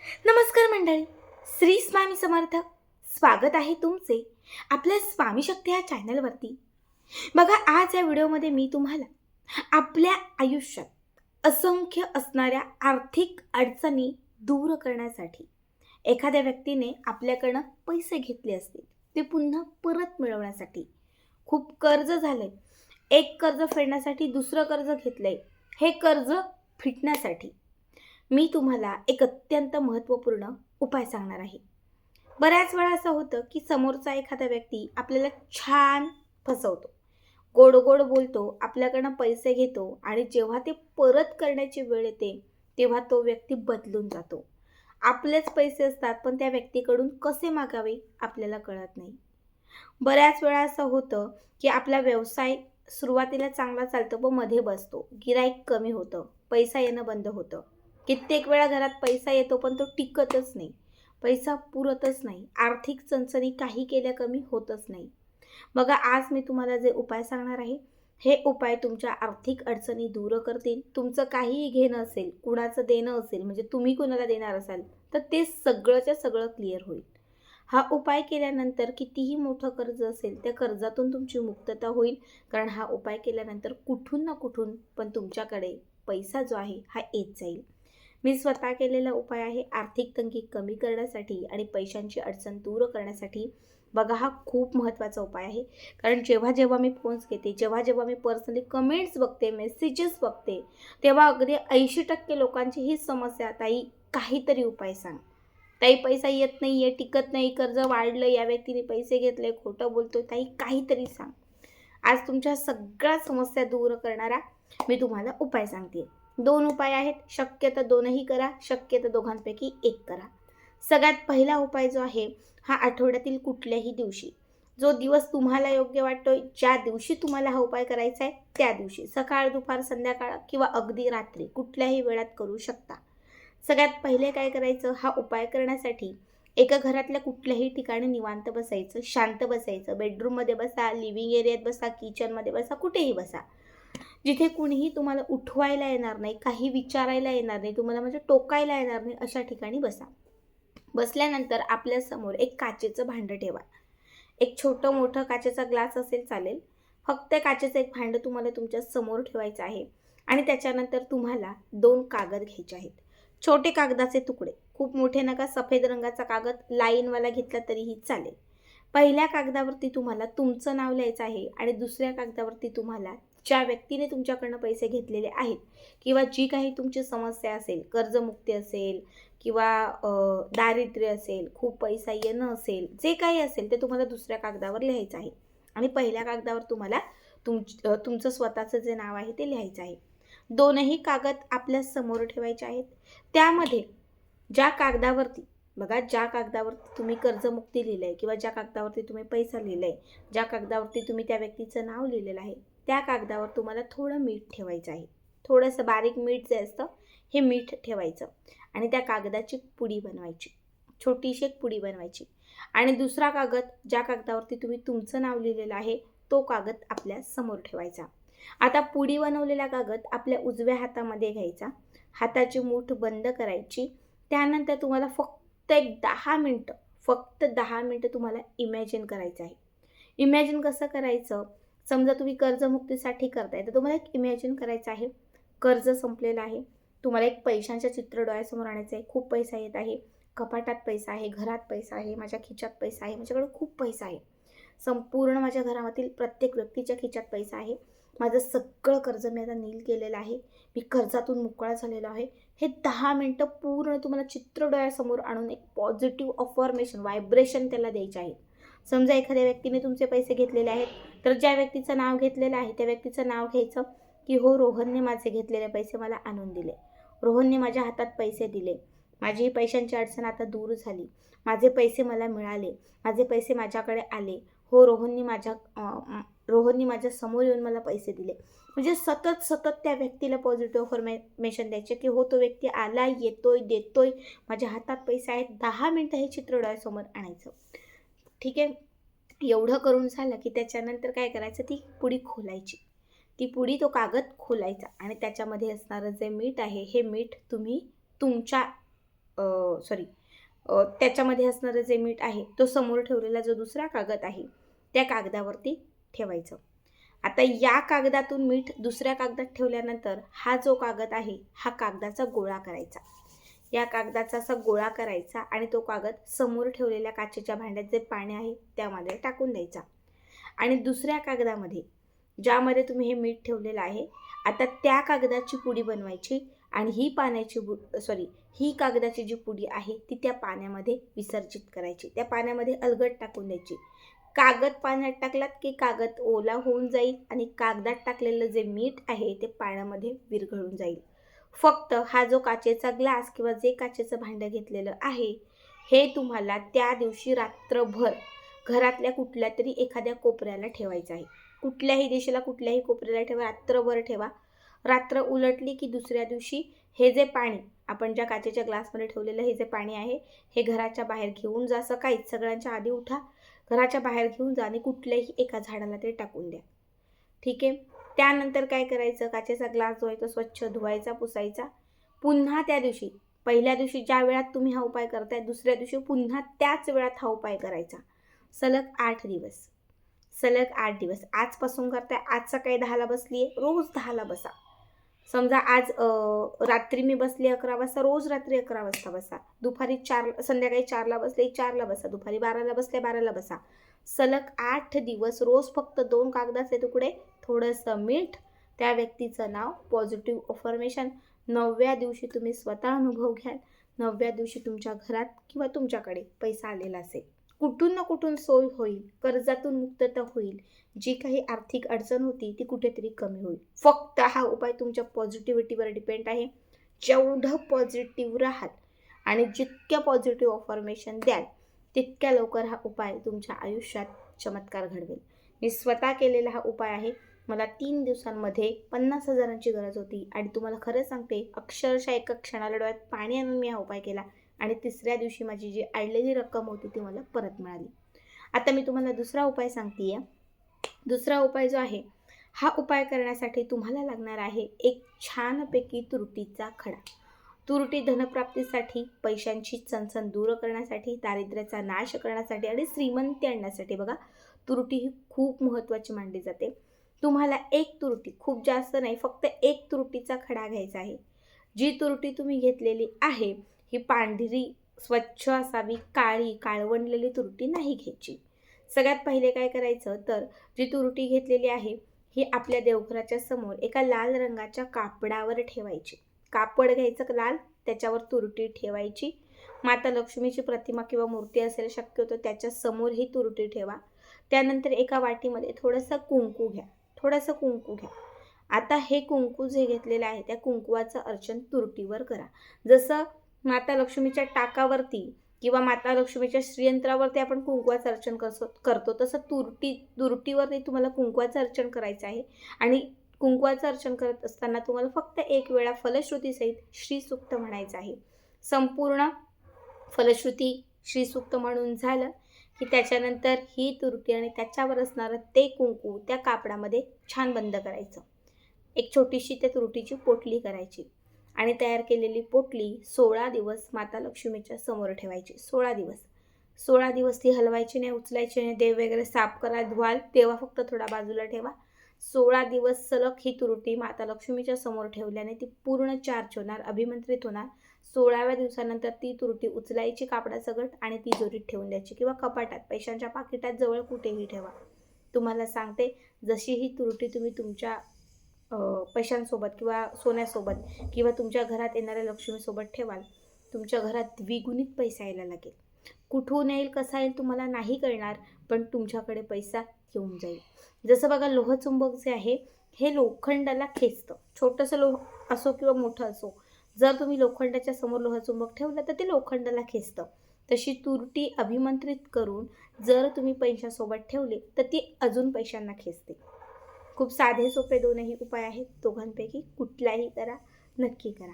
नमस्कार मंडळी, श्री स्वामी समर्थ. स्वागत आहे तुमचे आपल्या स्वामी शक्ती या चॅनलवरती. बघा, आज या व्हिडिओमध्ये मी तुम्हाला आपल्या आयुष्यात असंख्य असणाऱ्या आर्थिक अडचणी दूर करण्यासाठी, एखाद्या व्यक्तीने आपल्याकडनं पैसे घेतले असतील ते पुन्हा परत मिळवण्यासाठी, खूप कर्ज झाले, एक कर्ज फेडण्यासाठी दुसरं कर्ज घेतलंय, हे कर्ज फिटण्यासाठी मी तुम्हाला एक अत्यंत महत्त्वपूर्ण उपाय सांगणार आहे. बऱ्याच वेळा असं होतं की समोरचा एखादा व्यक्ती आपल्याला छान फसवतो, गोड गोड बोलतो, आपल्याकडनं पैसे घेतो आणि जेव्हा ते परत करण्याची वेळ येते तेव्हा तो व्यक्ती बदलून जातो. आपलेच पैसे असतात पण त्या व्यक्तीकडून कसे मागावे आपल्याला कळत नाही. बऱ्याच वेळा असं होतं की आपला व्यवसाय सुरुवातीला चांगला चालतो पण मध्ये बसतो, गिराईक कमी होतं, पैसा येणं बंद होतं. कित्येक वेळा घरात पैसा येतो पण तो टिकतच नाही, पैसा पुरतच नाही, आर्थिक चणचणी काही केल्या कमी होतच नाही. बघा, आज मी तुम्हाला जे उपाय सांगणार आहे हे उपाय तुमच्या आर्थिक अडचणी दूर करतील. तुमचं काहीही घेणं असेल, कुणाचं देणं असेल, म्हणजे तुम्ही कुणाला देणार असाल तर ते सगळंच्या सगळं क्लिअर होईल. हा उपाय केल्यानंतर कितीही मोठं कर्ज असेल त्या कर्जातून तुमची मुक्तता होईल. कारण हा उपाय केल्यानंतर कुठून ना कुठून पण तुमच्याकडे पैसा जो आहे हा येत जाईल. मी स्वतः केलेला उपाय आहे आर्थिक तंगी कमी करण्यासाठी आणि पैशांची अडचण दूर करण्यासाठी. बघा, हा खूप महत्त्वाचा उपाय आहे. कारण जेव्हा जेव्हा मी फोन्स घेते, जेव्हा जेव्हा मी पर्सनली कमेंट्स बघते, मेसेजेस बघते, तेव्हा अगदी 80% लोकांची ही समस्या, ताई काहीतरी उपाय सांग, ताई पैसा येत नाही आहे, टिकत नाही, कर्ज वाढलं, या व्यक्तीने पैसे घेतले, खोटं बोलतोय, ताई काहीतरी सांग. आज तुमच्या सगळ्या समस्या दूर करणारा मी तुम्हाला उपाय सांगते. 2 उपाय आहेत, शक्य तर दोनही करा, शक्य तर दोघांपैकी एक करा. सगळ्यात पहिला उपाय जो आहे हा आठवड्यातील कुठल्याही दिवशी, जो दिवस तुम्हाला योग्य वाटतोय, ज्या दिवशी तुम्हाला हा उपाय करायचा आहे त्या दिवशी, सकाळ, दुपार, संध्याकाळ किंवा अगदी रात्री कुठल्याही वेळात करू शकता. सगळ्यात पहिले काय करायचं, हा उपाय करण्यासाठी एका घरातल्या कुठल्याही ठिकाणी निवांत बसायचं, शांत बसायचं. बेडरूममध्ये बसा, लिव्हिंग एरियात बसा, किचनमध्ये बसा, कुठेही बसा, जिथे कुणीही तुम्हाला उठवायला येणार नाही, काही विचारायला येणार नाही, तुम्हाला म्हणजे टोकायला येणार नाही, अशा ठिकाणी बसा. बसल्यानंतर आपल्यासमोर एक काचेचं भांडं ठेवा. एक छोटं मोठं काचेचा ग्लास असेल चालेल. फक्त काचेचं एक भांडं तुम्हाला तुमच्या समोर ठेवायचं आहे आणि त्याच्यानंतर तुम्हाला 2 कागद घ्यायचे आहेत. छोटे कागदाचे तुकडे, खूप मोठे नका, सफेद रंगाचा कागद लाईनवाला घेतला तरीही चालेल. पहिल्या कागदावरती तुम्हाला तुमचं नाव लिहायचं आहे आणि दुसऱ्या कागदावरती तुम्हाला ज्या व्यक्तीने तुमच्याकडनं पैसे घेतलेले आहेत किंवा जी काही तुमची समस्या असेल, कर्जमुक्ती असेल किंवा दारिद्र्य असेल, खूप पैसा येणं असेल, जे काही असेल ते तुम्हाला दुसऱ्या कागदावर लिहायचं आहे आणि पहिल्या कागदावर तुम्हाला तुमचं स्वतःचं जे नाव आहे ते लिहायचं आहे. दोनही कागद आपल्या समोर ठेवायचे आहेत. त्यामध्ये ज्या कागदावरती, बघा, ज्या कागदावरती तुम्ही कर्जमुक्ती लिहिलं आहे किंवा ज्या कागदावरती तुम्ही पैसा लिहिला आहे, ज्या कागदावरती तुम्ही त्या व्यक्तीचं नाव लिहिलेलं आहे, त्या कागदावर तुम्हाला थोडं मीठ ठेवायचं आहे. थोडंसं बारीक मीठ जे असतं हे मीठ ठेवायचं आणि त्या कागदाची पुडी बनवायची, छोटीशी एक पुडी बनवायची. आणि दुसरा कागद, ज्या कागदावरती तुम्ही तुमचं नाव लिहिलेलं आहे, तो कागद आपल्या समोर ठेवायचा. आता पुडी बनवलेला कागद आपल्या उजव्या हातामध्ये घ्यायचा, हाताची मूठ बंद करायची. त्यानंतर तुम्हाला फक्त 10 मिनटं तुम्हाला इमॅजिन करायचं आहे. इमॅजिन कसं करायचं, समजा तुम्ही कर्जमुक्तीसाठी करताय तर तुम्हाला एक इमॅजिन करायचं आहे, कर्ज संपलेलं आहे, तुम्हाला एक पैशांचं चित्र डोळ्यासमोर आणायचं आहे. खूप पैसा येत आहे, कपाटात पैसा आहे, घरात पैसा आहे, माझ्या खिच्यात पैसा आहे, माझ्याकडे खूप पैसा आहे, संपूर्ण माझ्या घरामधील प्रत्येक व्यक्तीच्या खिच्यात पैसा आहे, माझं सगळं कर्ज मी आता नील केलेलं आहे, मी कर्जातून मोकळा झालेलो आहे. हे 10 मिनटं पूर्ण तुम्हाला चित्र डोळ्यासमोर आणून एक पॉझिटिव्ह अफर्मेशन, व्हायब्रेशन त्याला द्यायचे आहे. समजा एखाद्या व्यक्तीने तुमचे पैसे घेतलेले आहेत तर ज्या व्यक्तीचं नाव घेतलेलं आहे त्या व्यक्तीचं नाव घ्यायचं की हो, रोहनने माझे घेतलेले पैसे मला आणून दिले, रोहनने माझ्या हातात पैसे दिले, माझी ही पैशांची अडचण आता दूर झाली, माझे पैसे मला मिळाले, माझे पैसे माझ्याकडे आले, हो, रोहननी माझ्या समोर येऊन मला पैसे दिले. म्हणजे सतत त्या व्यक्तीला पॉझिटिव्ह अफर्मेशन द्यायचे की हो, तो व्यक्ती आला, येतोय, देतोय, माझ्या हातात पैसे आहेत. 10 मिनटं हे चित्र डोळ्यासमोर आणायचं. ठीक आहे, एवढं करून झालं की त्याच्यानंतर काय करायचं, ती पुडी खोलायची. ती पुडी, तो कागद खोलायचा आणि त्याच्यामध्ये असणारं जे मीठ आहे हे मीठ तुम्ही तुमच्या त्याच्यामध्ये असणारं जे मीठ आहे तो समोर ठेवलेला जो दुसरा कागद आहे त्या कागदावरती ठेवायचं. आता या कागदातून मीठ दुसऱ्या कागदात ठेवल्यानंतर हा जो कागद आहे हा कागदाचा गोळा करायचा. या कागदाचा असा गोळा करायचा आणि तो कागद समोर ठेवलेल्या काचेच्या भांड्यात जे पाणी आहे त्यामध्ये टाकून द्यायचा. आणि दुसऱ्या कागदामध्ये ज्यामध्ये तुम्ही हे मीठ ठेवलेलं आहे आता त्या कागदाची पुडी बनवायची आणि ही कागदाची जी पुडी आहे ती त्या पाण्यामध्ये विसर्जित करायची. त्या पाण्यामध्ये अलगद टाकून द्यायची. कागद पाण्यात टाकलात की कागद ओला होऊन जाईल आणि कागदात टाकलेलं जे मीठ आहे ते पाण्यामध्ये विरघळून जाईल. फक्त हा जो काचेचा ग्लास किंवा जे काचेचं भांडं घेतलेलं आहे हे तुम्हाला त्या दिवशी रात्रभर घरातल्या कुठल्या तरी एखाद्या कोपऱ्याला ठेवायचं आहे. कुठल्याही दिशेला कुठल्याही कोपऱ्याला ठेवा, रात्रभर ठेवा. रात्र उलटली की दुसऱ्या दिवशी हे जे पाणी आपण ज्या काचेच्या ग्लासमध्ये ठेवलेलं हे जे पाणी आहे हे घराच्या बाहेर घेऊन जा. सकाळीच सगळ्यांच्या आधी उठा, घराच्या बाहेर घेऊन जा आणि कुठल्याही एका झाडाला तरी टाकून द्या. ठीक आहे. त्यानंतर काय करायचं, काचेचा ग्लास जो आहे तो स्वच्छ धुवायचा, पुसायचा. पुन्हा त्या दिवशी पहिल्या दिवशी ज्या वेळात तुम्ही हा उपाय करताय दुसऱ्या दिवशी पुन्हा त्याच वेळात हा उपाय करायचा. सलग 8 दिवस आजपासून करताय. आज सकाळी 10ला बसली आहे, रोज 10ला बसा. समजा आज रात्री मी बसली 11 वाजता, रोज रात्री 11 वाजता बसा. दुपारी संध्याकाळी 4ला बसले 4ला बसा. दुपारी 12ला बसले 12ला बसा. सलग 8 दिवस रोज फक्त 2 कागदाचे तुकडे, थोडंसं मीठ, त्या व्यक्तीचं नाव, पॉझिटिव्ह अफर्मेशन. 9व्या दिवशी तुम्ही स्वतः अनुभव घ्याल. 9व्या दिवशी तुमच्या घरात किंवा तुमच्याकडे पैसा आलेला असेल. कुठून ना कुठून सोय होईल, कर्जातून मुक्तता होईल. जी काही आर्थिक अडचण होती ती कुठेतरी कमी होईल. फक्त हा उपाय तुमच्या पॉझिटिव्हिटीवर डिपेंड आहे. जेवढं पॉझिटिव्ह राहाल आणि जितक्या पॉझिटिव्ह अफर्मेशन द्याल तितक्या लवकर हा उपाय तुमच्या आयुष्यात चमत्कार घडवेल. मी स्वतः केलेला हा उपाय आहे. मला 3 दिवसांमध्ये 50,000ची गरज होती आणि तुम्हाला खरं सांगते अक्षरशः एका क्षणाला डोळ्यात पाणी आणून मी हा उपाय केला आणि तिसऱ्या दिवशी माझी जी अडलेली रक्कम होती ती मला परत मिळाली. आता मी तुम्हाला दुसरा उपाय सांगते आहे. दुसरा उपाय जो आहे हा उपाय करण्यासाठी तुम्हाला लागणार आहे एक छानपैकी तुरटीचा खडा. तुरटी धनप्राप्तीसाठी, पैशांची चणचण दूर करण्यासाठी, दारिद्र्याचा नाश करण्यासाठी आणि श्रीमंती आणण्यासाठी बघा तुरटी ही खूप महत्त्वाची मानली जाते. तुम्हाला एक तुरटी, खूप जास्त नाही, फक्त एक तुरटीचा खडा घ्यायचा आहे. जी तुरटी तुम्ही घेतलेली आहे ही पांढरी स्वच्छ असावी, काळवंडलेली तुरटी नाही घ्यायची. सगळ्यात पहिले काय करायचं तर जी तुरटी घेतलेली आहे ही आपल्या देवघराच्या समोर एका लाल रंगाच्या कापडावर ठेवायची. कापड घ्यायचं लाल, त्याच्यावर तुरटी ठेवायची. माता लक्ष्मीची प्रतिमा किंवा मूर्ती असेल शक्यतो त्याच्या समोर ही तुरटी ठेवा. त्यानंतर एका वाटीमध्ये थोडंसं कुंकू घ्या. आता हे कुंकू जे घेतलेलं आहे त्या कुंकवाचं अर्चन तुरटीवर करा. जसं माता लक्ष्मीच्या टाकावरती किंवा माता लक्ष्मीच्या श्रीयंत्रावरती आपण कुंकवाचं अर्चन करतो तसं तुरटीवरती तुम्हाला कुंकवाचं अर्चन करायचं आहे. आणि कुंकवाचं अर्चन करत असताना तुम्हाला फक्त एक वेळा फलश्रुतीसहित श्रीसूक्त म्हणायचं आहे. संपूर्ण फलश्रुती श्रीसूक्त म्हणून झालं की त्याच्यानंतर ही तुरटी आणि त्याच्यावर असणारं ते कुंकू त्या कापडामध्ये छान बंद करायचं. एक छोटीशी त्या तुरटीची पोटली करायची आणि तयार केलेली पोटली 16 दिवस माता लक्ष्मीच्या समोर ठेवायची. 16 दिवस ती हलवायची नाही, उचलायची नाही. देव वगैरे साफ करा, धुवाल तेव्हा फक्त थोडा बाजूला ठेवा. 16 दिवस सलग ही तुरटी माता लक्ष्मीच्या समोर ठेवल्याने ती पूर्ण चार्ज होणार, अभिमंत्रित होणार. 16व्या दिवसानंतर ती तुरटी उचलायची कापडासकट आणि तिजोरीत ठेवून द्यायची किंवा कपाटात, पैशांच्या पाकिटात जवळ कुठेही ठेवा. तुम्हाला सांगते जशी ही तुरटी तुम्ही तुमच्या पैशांसोबत किंवा सोन्यासोबत किंवा तुमच्या घरात येणाऱ्या लक्ष्मीसोबत ठेवाल, तुमच्या घरात द्विगुणित पैसा यायला लागेल. कुठून येईल कसा येईल तुम्हाला नाही कळणार, पण तुमच्याकडे पैसा येऊन जाईल. जसं बघा लोहचुंबक जे आहे हे लोखंडाला खेचतं. छोटंसं लोह असो किंवा मोठं असो, जर तुम्ही लोखंडाच्या समोर लोहचुंबक ठेवलं तर ते लोखंडाला खेचतं. तशी तुरटी अभिमंत्रित करून जर तुम्ही पैशासोबत ठेवले तर ती अजून पैशांना खेचते. खूप साधे सोपे दोनही उपाय आहेत. दोघांपैकी कुठलाही करा, नक्की करा.